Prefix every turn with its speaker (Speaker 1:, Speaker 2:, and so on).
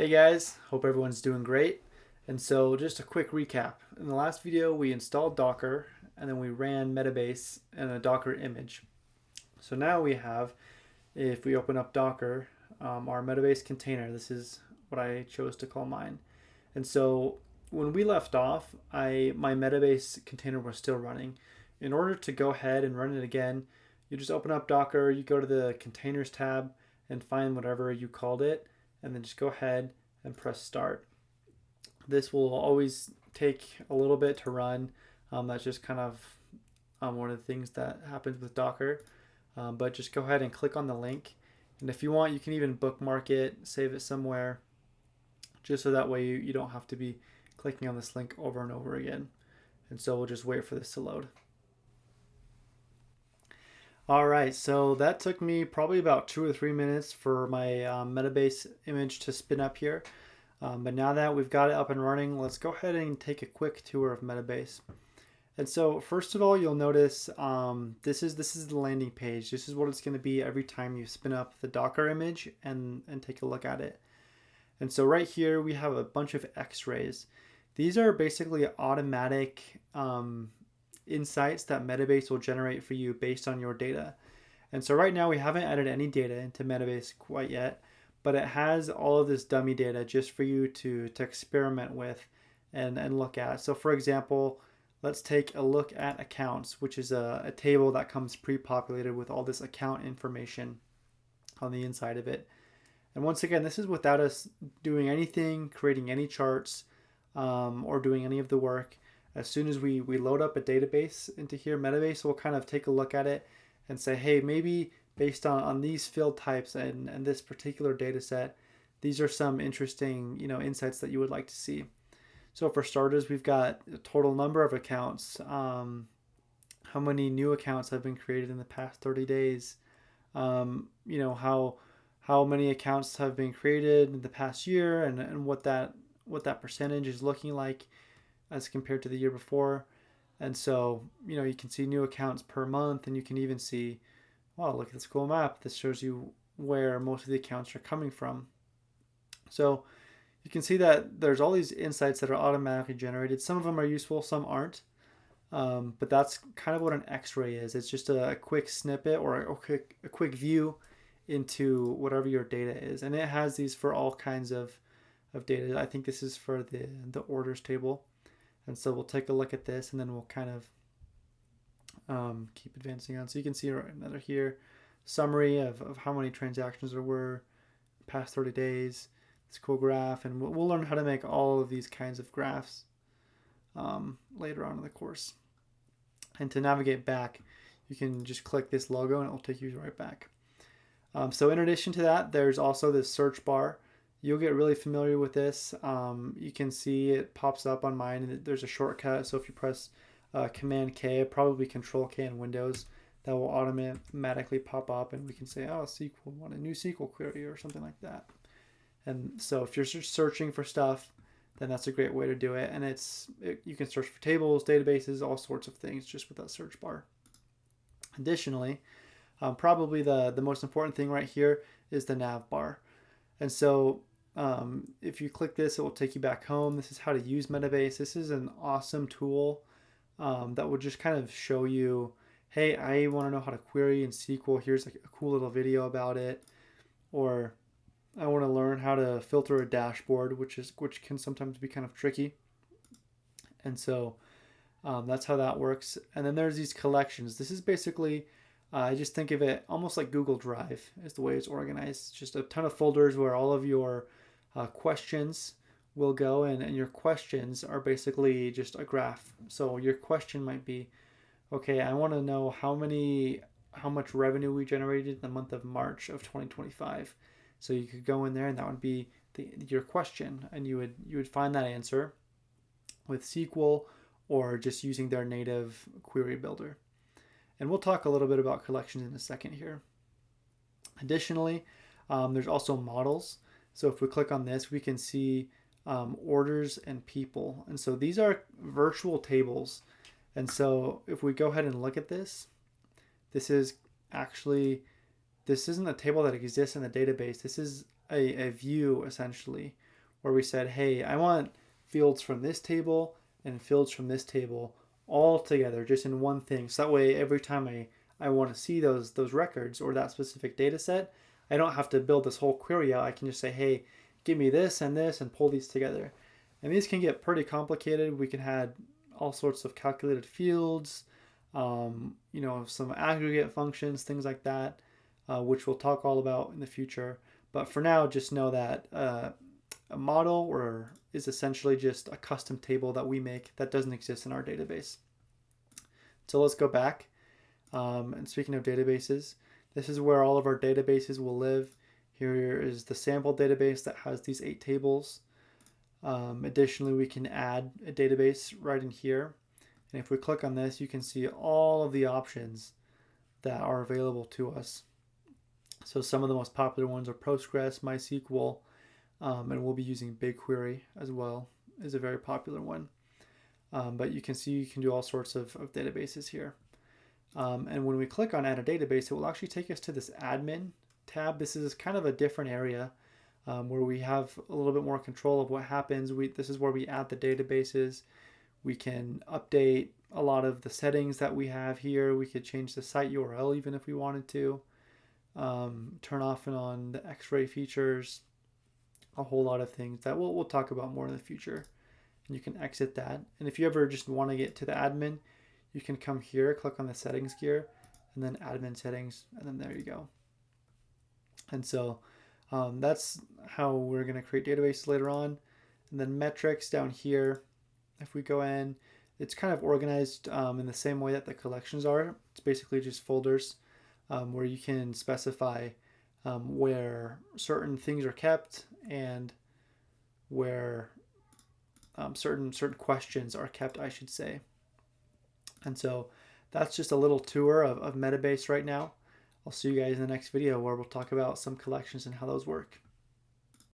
Speaker 1: Hey guys, hope everyone's doing great. And so just a quick recap. In the last video, we installed Docker and then we ran Metabase and a Docker image. So now we have, if we open up Docker, our Metabase container, this is what I chose to call mine. And so when we left off, my Metabase container was still running. In order to go ahead and run it again, you just open up Docker, you go to the containers tab and find whatever you called it, and then just go ahead and press start. This will always take a little bit to run. That's just kind of one of the things that happens with Docker. But just go ahead and click on the link. And if you want, you can even bookmark it, save it somewhere, just so that way you don't have to be clicking on this link over and over again. And so we'll just wait for this to load. All right, so that took me probably about 2 or 3 minutes for my Metabase image to spin up here. But now that we've got it up and running, let's go ahead and take a quick tour of Metabase. And so first of all, you'll notice this is the landing page. This is what it's going to be every time you spin up the Docker image and take a look at it. And so right here we have a bunch of X-rays. These are basically automatic insights that Metabase will generate for you based on your data. And so right now we haven't added any data into Metabase quite yet, but it has all of this dummy data just for you to experiment with and look at. So for example, let's take a look at accounts, which is a table that comes pre-populated with all this account information on the inside of it. And once again, this is without us doing anything, creating any charts, or doing any of the work. As soon as we load up a database into here, Metabase will kind of take a look at it and say, hey, maybe based on these field types and this particular data set, these are some interesting insights that you would like to see. So for starters, we've got a total number of accounts, how many new accounts have been created in the past 30 days, how many accounts have been created in the past year, and what that percentage is looking like as compared to the year before. And so, you can see new accounts per month, and you can even see, wow, look at this cool map. This shows you where most of the accounts are coming from. So you can see that there's all these insights that are automatically generated. Some of them are useful, some aren't. But that's kind of what an X-ray is. It's just a quick snippet or a quick view into whatever your data is. And it has these for all kinds of data. I think this is for the orders table. And so we'll take a look at this, and then we'll kind of keep advancing on. So you can see another here, summary of how many transactions there were past 30 days. This cool graph, and we'll learn how to make all of these kinds of graphs later on in the course. And to navigate back, you can just click this logo and it will take you right back. So in addition to that, there's also this search bar. You'll get really familiar with this. You can see it pops up on mine, and there's a shortcut. So if you press Command K, probably Control K in Windows, that will automatically pop up, and we can say, oh, SQL, want a new SQL query or something like that. And so if you're just searching for stuff, then that's a great way to do it. And you can search for tables, databases, all sorts of things just with that search bar. Additionally, probably the most important thing right here is the nav bar. And so if you click this, it will take you back home. This is how to use Metabase. This is an awesome tool that will just kind of show you, hey, I want to know how to query in SQL. Here's like a cool little video about it. Or I want to learn how to filter a dashboard, which can sometimes be kind of tricky. And so that's how that works. And then there's these collections. This is basically, I just think of it almost like Google Drive is the way it's organized. It's just a ton of folders where all of your questions will go, and your questions are basically just a graph. So your question might be, okay, I want to know how much revenue we generated in the month of March of 2025. So you could go in there, and that would be your question, and you would find that answer with SQL or just using their native query builder. And we'll talk a little bit about collections in a second here. Additionally, there's also models. So if we click on this, we can see orders and people. And so these are virtual tables. And so if we go ahead and look at this, this isn't a table that exists in the database. This is a view, essentially, where we said, hey, I want fields from this table and fields from this table all together just in one thing. So that way every time I want to see those records or that specific data set, I don't have to build this whole query out. I can just say, hey, give me this and pull these together. And these can get pretty complicated. We can add all sorts of calculated fields, some aggregate functions, things like that, which we'll talk all about in the future. But for now, just know that a model is essentially just a custom table that we make that doesn't exist in our database. So let's go back. And speaking of databases, this is where all of our databases will live. Here is the sample database that has these 8 tables. Additionally, we can add a database right in here. And if we click on this, you can see all of the options that are available to us. So some of the most popular ones are Postgres, MySQL, and we'll be using BigQuery as well, is a very popular one. But you can see you can do all sorts of databases here. And when we click on Add a Database, it will actually take us to this Admin tab. This is kind of a different area where we have a little bit more control of what happens. This is where we add the databases. We can update a lot of the settings that we have here. We could change the site URL even if we wanted to. Turn off and on the X-ray features, a whole lot of things that we'll talk about more in the future. And you can exit that. And if you ever just want to get to the admin, you can come here, click on the settings gear, and then admin settings, and then there you go. And so that's how we're going to create databases later on. And then metrics down here, if we go in, it's kind of organized in the same way that the collections are. It's basically just folders where you can specify where certain things are kept and where certain questions are kept, I should say. And so that's just a little tour of Metabase right now. I'll see you guys in the next video where we'll talk about some collections and how those work.